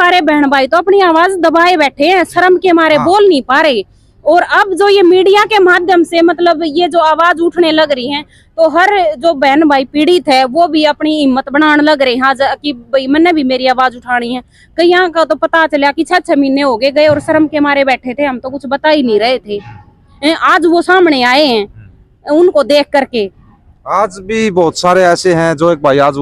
सारे बहन भाई तो अपनी आवाज दबाए बैठे हैं, शर्म के मारे बोल नहीं पा रहे। और अब जो ये मीडिया के माध्यम से मतलब ये जो आवाज उठने लग रही है, तो हर जो बहन भाई पीड़ित है वो भी अपनी हिम्मत बनाने लग रहे हैं कि भाई मैंने भी मेरी आवाज उठानी है। कई यहाँ का तो पता चला कि 6-6 महीने हो गए और शर्म के मारे बैठे थे, हम तो कुछ बता ही नहीं रहे थे। आज वो सामने आए हैं उनको देख करके। आज भी बहुत सारे ऐसे हैं जो एक भाई आज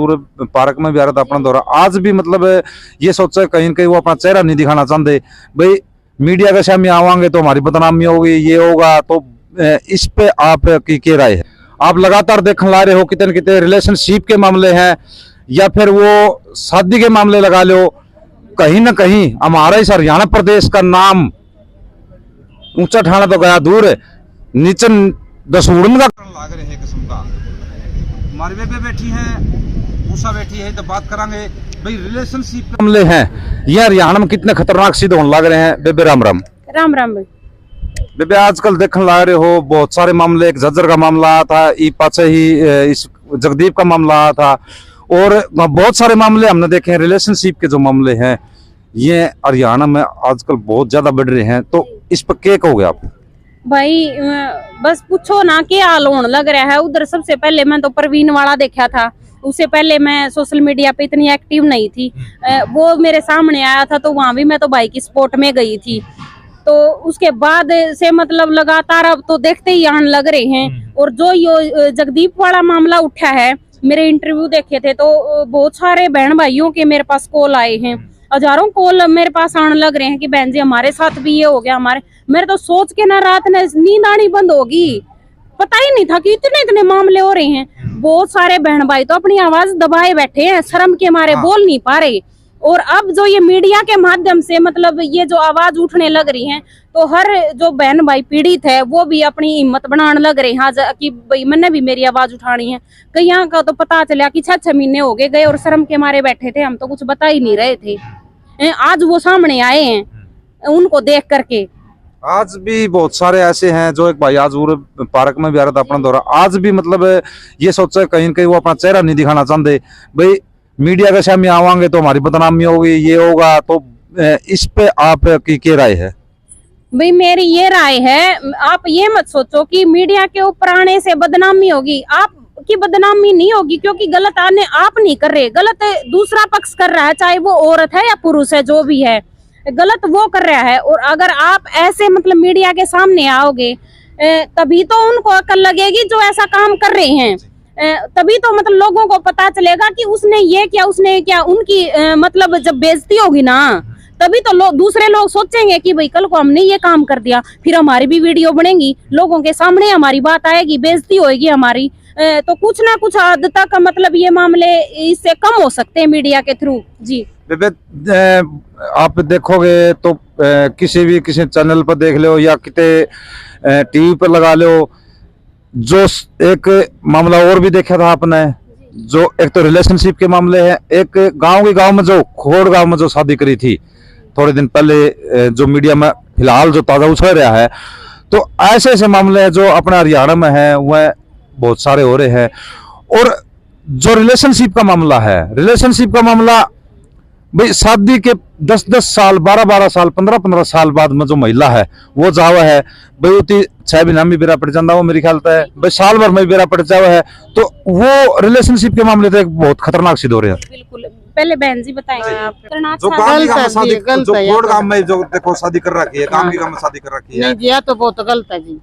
पार्क में भी आ रहा था अपना दौरा, आज भी मतलब ये सोचा कहीं न कहीं वो अपना चेहरा नहीं दिखाना चाहते, भाई मीडिया के सामने आवांगे तो हमारी बदनामी होगी, ये होगा। तो इस पे आप की राय है? आप लगातार देखने ला रहे हो कितने कितने रिलेशनशिप के मामले हैं या फिर वो शादी के मामले लगा लो, कहीं ना कहीं हमारा इस हरियाणा प्रदेश का नाम ऊंचा ठाना तो गया दूर, नीचे दसूड़न का लाग रहे हैं किस्म का। हमारी बेबे बैठी है, उषा बैठी है, तो बात करांगे भाई रिलेशनशिप के मामले हैं ये हरियाणा में कितने खतरनाक सिद्ध होने लग रहे हैं। बेबे राम राम। राम राम भाई। बेबे आजकल देखने लग रहे हो बहुत सारे मामले, एक झज्जर का मामला आया था, ई पाचे ही इस जगदीप का मामला आया था, और बहुत सारे मामले हमने देखे हैं। रिलेशनशिप के जो मामले हैं ये हरियाणा में आजकल बहुत ज्यादा बढ़ रहे हैं, तो इस पर क्या कहोगे आप? भाई बस पूछो ना क्या हाल होने लग रहा है उधर। सबसे पहले मैं तो परवीन वाला देखा था, उससे पहले मैं सोशल मीडिया पे इतनी एक्टिव नहीं थी। वो मेरे सामने आया था तो वहां भी मैं तो भाई की सपोर्ट में गई थी। तो उसके बाद से मतलब लगातार अब तो देखते ही आने लग रहे हैं। और जो ये जगदीप वाला मामला उठा है, मेरे इंटरव्यू देखे थे तो बहुत सारे बहन भाइयों के मेरे पास कॉल आए हैं, हजारों कॉल मेरे पास आने लग रहे हैं कि बहन जी हमारे साथ भी ये हो गया। मेरे तो सोच के ना रात में नींद आनी बंद होगी, पता ही नहीं था कि इतने इतने मामले हो रहे हैं। बहुत सारे बहन भाई तो अपनी आवाज दबाए बैठे हैं, शर्म के मारे बोल नहीं पा रहे। और अब जो ये मीडिया के माध्यम से मतलब ये जो आवाज उठने लग रही है, तो हर जो बहन भाई पीड़ित है वो भी अपनी हिम्मत बनाने लग रहे हैं कि भाई मैंने भी मेरी आवाज उठानी है। कई यहाँ का तो पता चला कि 6-6 महीने हो गए और शर्म के मारे बैठे थे, हम तो कुछ बता ही नहीं रहे थे। आज वो सामने आए हैं उनको देख करके। आज भी बहुत सारे ऐसे हैं जो एक भाई आज पार्क में भी आ रहा था अपना दौरा, आज भी मतलब ये सोचा कहीं न कहीं वो अपना चेहरा नहीं दिखाना चाहते, भाई मीडिया के सामने आवांगे तो हमारी बदनामी होगी, ये होगा। तो इस पे आप की राय है? भाई मेरी ये राय है, आप ये मत सोचो कि मीडिया के ऊपर आने से बदनामी होगी। आपकी बदनामी नहीं होगी क्योंकि गलत आने आप नहीं कर रहे, गलत दूसरा पक्ष कर रहा है, चाहे वो औरत है या पुरुष है, जो भी है गलत वो कर रहा है। और अगर आप ऐसे मतलब मीडिया के सामने आओगे तभी तो उनको अकल लगेगी जो ऐसा काम कर रहे हैं, तभी तो मतलब लोगों को पता चलेगा कि उसने ये क्या, उसने क्या। उनकी मतलब जब बेइज्जती होगी ना तभी तो दूसरे लोग सोचेंगे कि भाई कल को हमने ये काम कर दिया, फिर हमारी भी वीडियो बनेगी, लोगों के सामने हमारी बात आएगी, बेइज्जती होगी हमारी। तो कुछ ना कुछ हद तक मतलब ये मामले इससे कम हो सकते हैं मीडिया के थ्रू। जी आप देखोगे तो किसी चैनल पर देख लो या कितने टीवी पर लगा लो, जो एक मामला और भी देखा था आपने, जो एक तो रिलेशनशिप के मामले हैं, एक गांव में जो खोड़ गांव में जो शादी करी थी थोड़े दिन पहले, जो मीडिया में फिलहाल जो ताजा उछल रहा है। तो ऐसे ऐसे मामले हैं जो अपने हरियाणा में है, वह बहुत सारे हो रहे हैं। और जो रिलेशनशिप का मामला है, रिलेशनशिप का मामला भाई शादी के 10-10 साल, 12-12 साल, 15-15 साल बाद में जो महिला है वो जावा है भाई उती 6 महीना में बेरा पड़ जाता, वो मेरी ख्याल है भाई साल भर में बेरा पड़ जावा है। तो वो रिलेशनशिप के मामले तो एक बहुत खतरनाक सिद्ध हो रहे हैं। बिल्कुल, पहले बहन जी बताएंगे आप। जो गांव में जो देखो शादी कर रखी है, गांव में शादी कर रखी है, नहीं जी, तो बहुत गलत है जी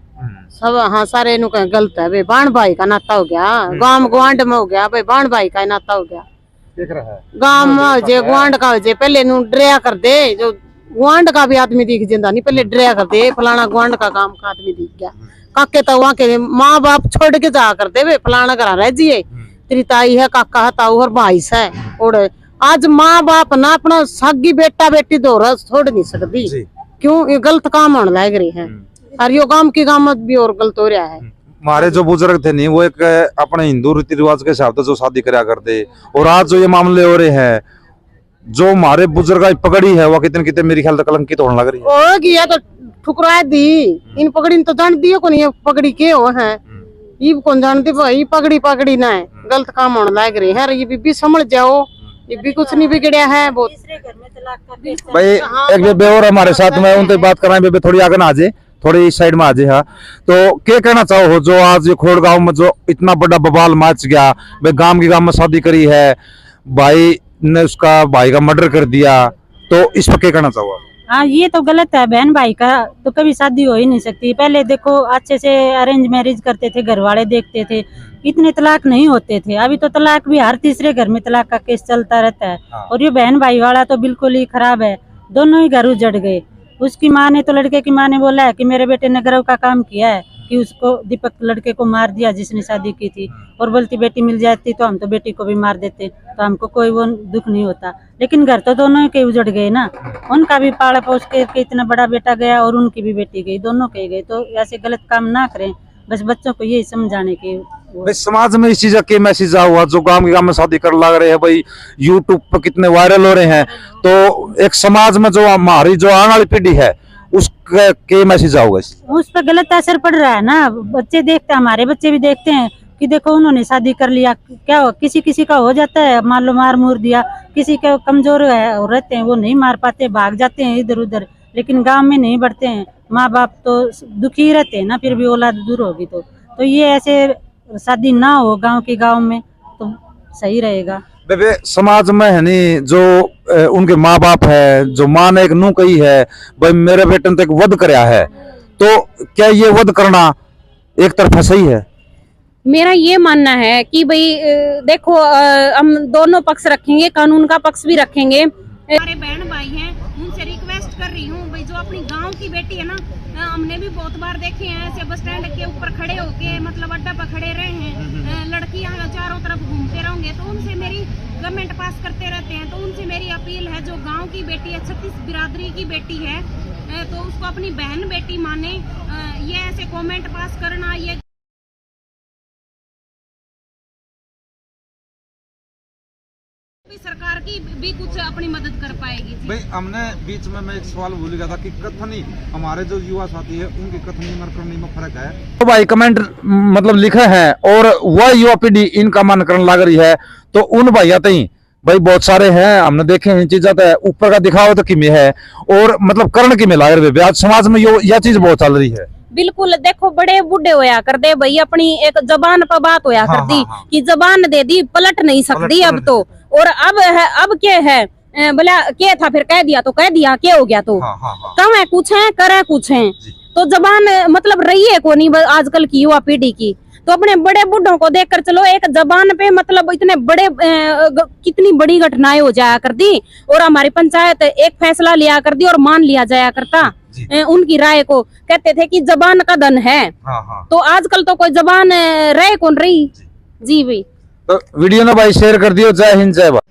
सब। हाँ सारे गलत है भाई, बाण भाई का नाता हो गया, गांव गुआंढ में हो गया भाई, बाण भाई का नाता हो गया। गांव में जे गुआंढ का हो जे पहले नु डरिया कर दे, जो गुआंढ का भी आदमी दिख जाता नहीं, पहले डरिया कर दे फलाना गुआंढ का काम का आदमी दिख गया। काके तो वहाँ के माँ बाप छोड़ के जा कर दे, फलाना घर रह जिये, तेरी ताई है, काका है, ताऊ और भाई है। और आज माँ बाप ना अपना सागी बेटा बेटी दो छोड़ नहीं सकती, क्यों? ये गलत काम होने लग रही है और यो गांव की गामत भी और गलत हो रहा है। हमारे जो बुजुर्ग थे नहीं, वो एक अपने हिंदू रीति रिवाज के हिसाब से जो शादी करा करते, और आज जो ये मामले हो रहे हैं, जो हमारे बुजुर्ग की पगड़ी है वो कितने कितने मेरी ख्याल कलंकित होने लग रही है। गया तो ठुकरा दी, इन पगड़ी तो जान दियो कौन, ये पगड़ी के हो है, ये कौन जानती भाई, पगड़ी ना है, गलत काम होने लग रही है। ये बीबी समझ जाओ, ये भी कुछ नहीं बिगड़ा है बहुत। भाई एक बेबे और हमारे साथ में उनसे बात कराएं। बेबे थोड़ी आगे ना आ जाए, थोड़ी इस साइड में आ जाए। हाँ, तो क्या कहना चाहो हो जो आज ये खोड़ गांव में जो इतना बड़ा बवाल मच गया, भाई गांव में शादी करी है, भाई ने उसका भाई का मर्डर कर दिया, तो इस पर क्या कहना चाहो? हाँ, ये तो गलत है। बहन भाई का तो कभी शादी हो ही नहीं सकती। पहले देखो अच्छे से अरेंज मैरिज करते थे, घर वाले देखते थे, इतने तलाक नहीं होते थे। अभी तो तलाक भी हर तीसरे घर में तलाक का केस चलता रहता है। और ये बहन भाई वाला तो बिल्कुल ही खराब है। दोनों ही घर उजड़ गए। उसकी माँ ने तो, लड़के की माँ ने बोला है कि मेरे बेटे ने गर्व का काम किया है कि उसको, दीपक लड़के को मार दिया जिसने शादी की थी, और बोलती बेटी मिल जाती तो हम तो बेटी को भी मार देते, तो हमको कोई वो दुख नहीं होता। लेकिन घर तो दोनों के उजड़ गए ना। उनका भी पाला पोस के इतना बड़ा बेटा गया और उनकी भी बेटी गई, दोनों के गए। तो ऐसे गलत काम ना करें, बस बच्चों को यही समझाने की। भाई समाज में इस चीज का मैसेज हुआ जो गांव में शादी कर लग रहे हैं, भाई यूट्यूब पर कितने वायरल हो रहे हैं, तो एक समाज में जो हमारी जो आने वाली पीढ़ी है उसका क्या मैसेज होगा? उस पर गलत असर पड़ रहा है ना। बच्चे देखते हैं, हमारे बच्चे भी देखते हैं कि देखो उन्होंने शादी कर लिया, क्या हो, किसी का हो जाता है, मान लो मार मूर दिया, किसी के कमजोर है और रहते हैं वो नहीं मार पाते, भाग जाते हैं इधर उधर, लेकिन गांव में नहीं बढ़ते हैं। माँ बाप तो दुखी रहते हैं ना, फिर भी औलाद दूर होगी तो ये ऐसे शादी ना हो गांव में तो सही रहेगा। बेबे समाज में है नहीं जो उनके माँ बाप है, जो माँ ने एक नू कही है भाई मेरे बेटे ने तो एक वध कराया है, तो क्या ये वध करना एक तरफा सही है? मेरा ये मानना है कि भाई देखो, हम दोनों पक्ष रखेंगे, कानून का पक्ष भी रखेंगे। हमारे बहन भाई हैं, उनसे रिक्वेस्ट कर रही हूँ भाई जो अपनी गांव की बेटी है ना, हमने भी बहुत बार देखे हैं ऐसे बस स्टैंड के ऊपर खड़े होके, मतलब अड्डा पर खड़े रहे हैं, लड़कियां चारों तरफ घूमते रहेंगे तो उनसे मेरी कमेंट पास करते रहते हैं। तो उनसे मेरी अपील है, जो गांव की बेटी है, 36 बिरादरी की बेटी है, तो उसको अपनी बहन बेटी माने। ये ऐसे कमेंट पास करना, ये सरकार की भी कुछ अपनी मदद कर पाएगी। भाई हमने बीच में मैं एक सवाल भूल गया था कि कथनी, हमारे जो युवा साथी है उनकी कथनी और करनी में फर्क है। तो भाई कमेंट मतलब लिखे हैं और वह युवा पीढ़ी इनका मन करने लग रही है, तो उन भाई आते ही भाई बहुत सारे हैं, हमने देखे हैं चीजें, तो ऊपर का दिखावा तो किमें है और मतलब करण किमें लग रही है। आज समाज में यह चीज बहुत चल रही है। बिल्कुल, देखो बड़े बूढ़े होया कर दे भाई, अपनी एक जबान पर बात होया कर दी कि जबान दे दी, पलट नहीं सकती अब तो। और अब है, अब क्या है, बोला क्या था फिर कह दिया तो कह दिया, क्या हो गया तो कम है कुछ है, करे कुछ है, तो जबान मतलब रही है को नहीं आजकल की युवा पीढ़ी की। तो अपने बड़े बूढ़ों को देखकर चलो, एक जबान पे मतलब इतने बड़े कितनी बड़ी घटनाएं हो जाया कर दी, और हमारी पंचायत एक फैसला लिया कर दी और मान लिया जाया करता उनकी राय को। कहते थे कि जबान का धन है, तो आजकल तो कोई जबान रहे कौन रही। जी भाई, तो वीडियो ना भाई शेयर कर दियो। जय हिंद, जय भारत।